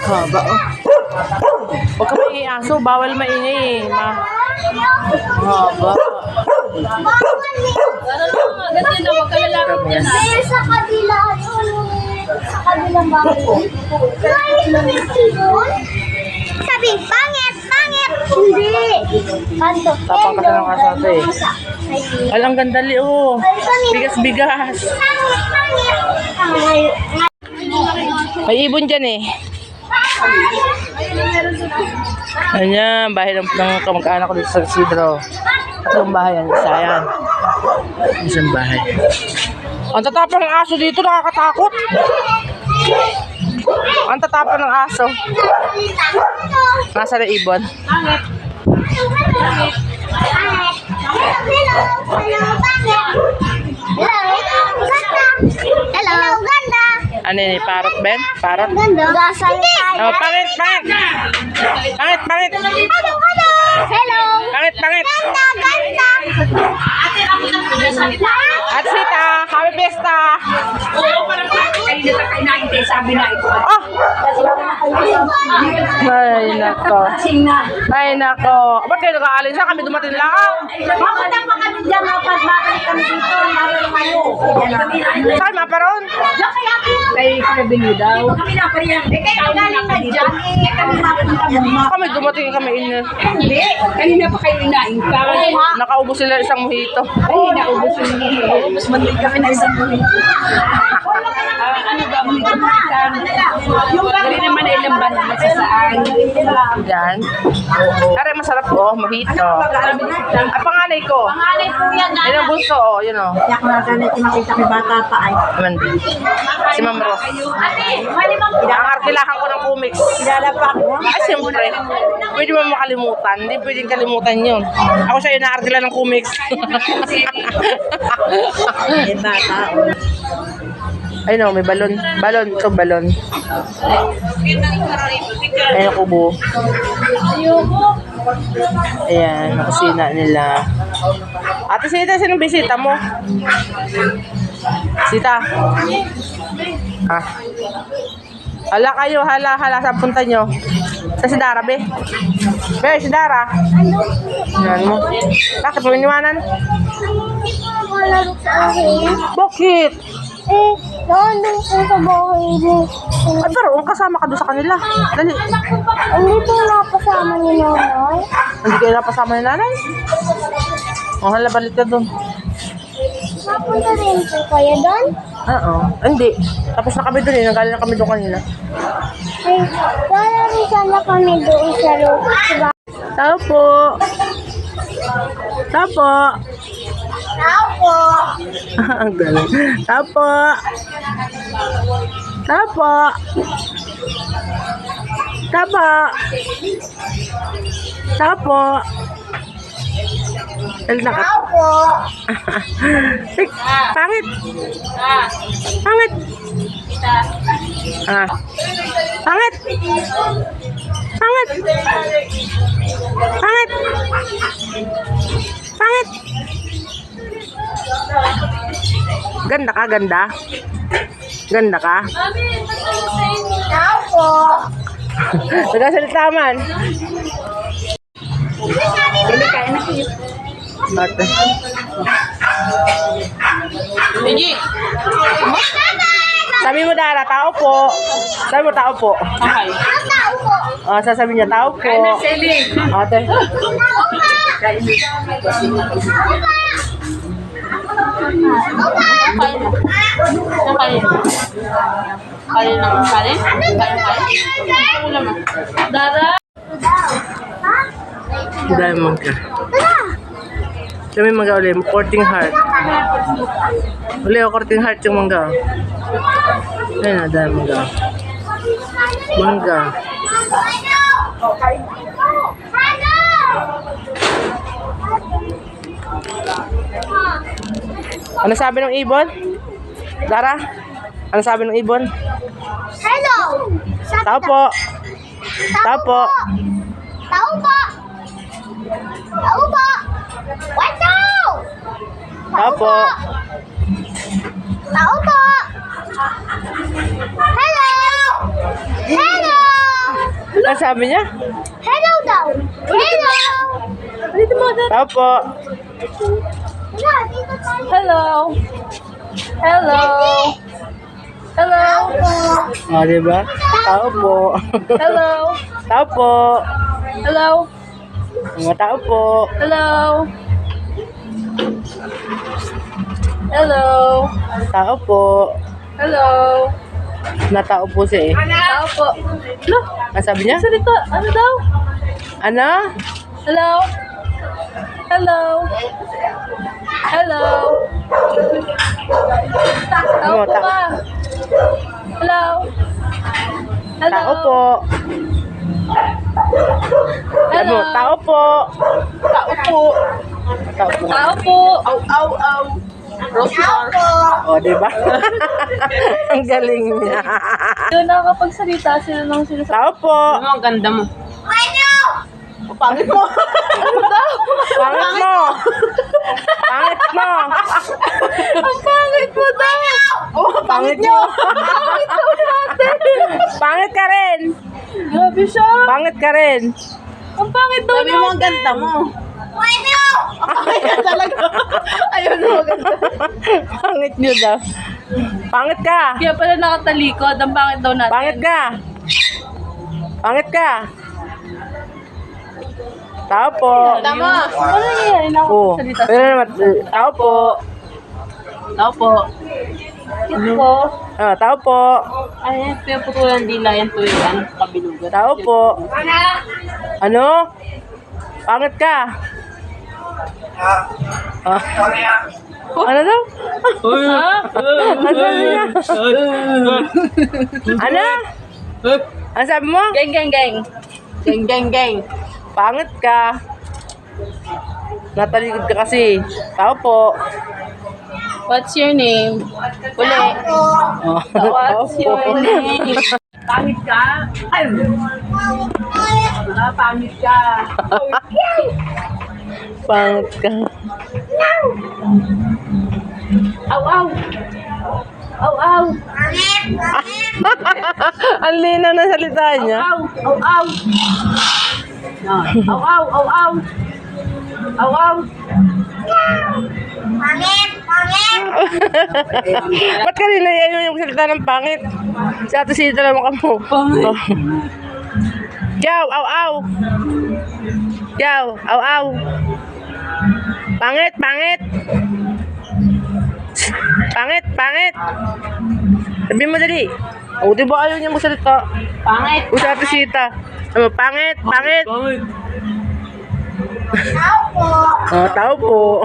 Haba, oh. Huwag ka maingay aso, bawal maingay eh. Haba. Sa kabila, sa kabilang bahay. Sabi, pangit, pangit. Hindi. Kanto. Tapang kasi ng aso natin eh. Alang gandali oh. Bigas-bigas. May ibon dyan eh. Ayan, bahay ng kamag-anak ko dito sa Isidro. Tatlong bahay yan, isa yan. Isang bahay. Ang tatapang ng aso dito, nakakatakot. Ang tatapang ng aso. Nasa na ibon? Hello, ganda. Ano yun, parrot Ben? Parrot? Ganda. Oh, pangit, pangit. Pangit, pangit. Hello, hello. Hello. Pangit, pangit. Ganda, ganda. At Sita, happy fiesta. Sabi na ito. Oh! Ay, nako. Ay, nako. Ba't kayo nag-aalis na? Kami dumating lang. Mapunta pa kami dyan, bakit kami dito, naroon kayo. Saan, maparoon? Diyan kaya kay Carabino daw. Kami na pa yan. Eh, kayo galing ka dyan. Eh, kami mapunta mo. Kami dumating kami in. Hindi, kanina pa kayo inain ka. Nakaubos sila isang mojito. Ay, naubos yung mojito. Mas maliit kami na isang mojito. Ano ba, mojito makita? Yung hindi naman ay ilang ba naman sa saan. Yan. Kare, masarap oh, mojito. Ang panganay ko. Panganay po yan. Yan ang bunso oh, yun oh. Yak na ganit, makita ko bata pa ay. Mandi. Si Ma'am Ros. Ate, mali bang Ang arkilahan ko ng comics. kilala pa ako? Ay, siyempre. Pwede mo makalimutan. Hindi pwedeng kalimutan yun. Ako siya yung naarkila ng comics. Eh, bata. Ay no, may balon. Balon. Ito balon. Ay, nakubo. Ayan, nakusina nila. Ate Sita, sinong bisita mo? Sita. Ah. Hala kayo, hala. Saan punta nyo? Sa si Dara, be? Be, si Dara. Yan mo. Bakit mo iniwanan? Malaro sa akin. Bakit? Eh, nandun po sa bahay mo. Ay, pero kasama ka doon sa kanila. Dali. Hindi po napasama ni nanay. Hindi kayo napasama ni nanay? Oh, hala, balik ka doon. Napunta rin po kayo doon? Oo. Hindi. Tapos na kami doon eh. Nagaling na kami doon kanina. Eh, wala rin sana kami doon sa loob. Diba? Tao po. Tao po. Tao po. Ang galing. Tao po. Tao po. Tao po. Tao po. Tao po. Pangit. Pangit. Ah. Pangit. Pangit. Pangit. Pangit. Ganda ka, ganda. Ganda ka. Tao po. Nagkasalita man. Dili kain na kayo. Ate. Sige. Sabi mo, Dara, tao po. Sabi mo, tao po. Okay. Tao po. Ah, sasabi niya, tao po. Selling. Ate. Kain na. Kain? Dara. Diamond ka. Kami mangga ulit. Courting heart. Uli, courting heart yung mangga. Ayun na, dahil mangga. Mangga. Ano sabi ng ibon? Dara? Ano sabi ng ibon? Hello. Tao po. Tao po. Tao po. Tao po. Watch out. Tao po. Tao po. Ano sabi niya? Hello daw. Hello. Dito mo, dito. Tao po. Wala, dito tayo. Hello. Hello. Hello. O, diba? Tao po. Hello. Tao po. Hello. Mga tao po. Hello. Hello. Tao po. Hello. Natao po siya eh. Tao po. Ano? Ano sabi niya? Salita. Ano daw? Ano? Hello. Hello. Hello. Tao po ka. Hello. Hello. Tao po. Hello. Ano? Tao po. Tao po. Tao po. Tao po. Aw, aw, aw. Rosmar. O, diba? Ang galing niya. Doon nakakapagsalita sila ng sinasabi. Tao po. Ang ganda mo. Pangit mo. Ano daw? Pangit mo. Pangit mo. Ang pangit mo daw. Pangit mo. Pangit daw natin. Pangit ka rin. Grabe siya. Pangit ka rin. Ang pangit daw natin. Sabi mo ang ganda mo. Ayun talaga. Ayun mo ganda. Pangit niyo daw. Pangit ka. Kaya pala nakatalikod. Ang pangit daw natin. Pangit ka. Pangit ka. Tao po. Tama. Ano nangyayari na Oo. nakapagsalita? Pero naman, tao po. Tao po. Ito po. Ah, tao po. Ay, pinuputulan dila yan po yan. Kabilugan. Tao po. Ano? Pangit ka. Ah. Ano daw? Ha? Ano sabi niya? Ano? Ano sabi mo? Geng, geng, geng. Geng, geng, geng. Pangit ka. Natalikod ka kasi. Tao po. What's your name? Uli. Oh, What's your name? Pangit ka? Ay! Pangit ka. Pangit ka. Aw, aw. Aw, aw. Ang linaw ng salita niya. Aw, aw, aw. Aw, aw, aw, aw. Aw, aw. Ba't kanina yan yung salita ng pangit? Si Ate Sita naman ka mo. Pangit. Oh. Yaw, aw, aw. Yaw, aw, aw. Pangit, pangit. Pangit, pangit. Sabi mo dali. O, di ba ayaw niya magsalita? Pangit. O, si Ate Sita. Ano, pangit, pangit. Pangit. Oh, tao po.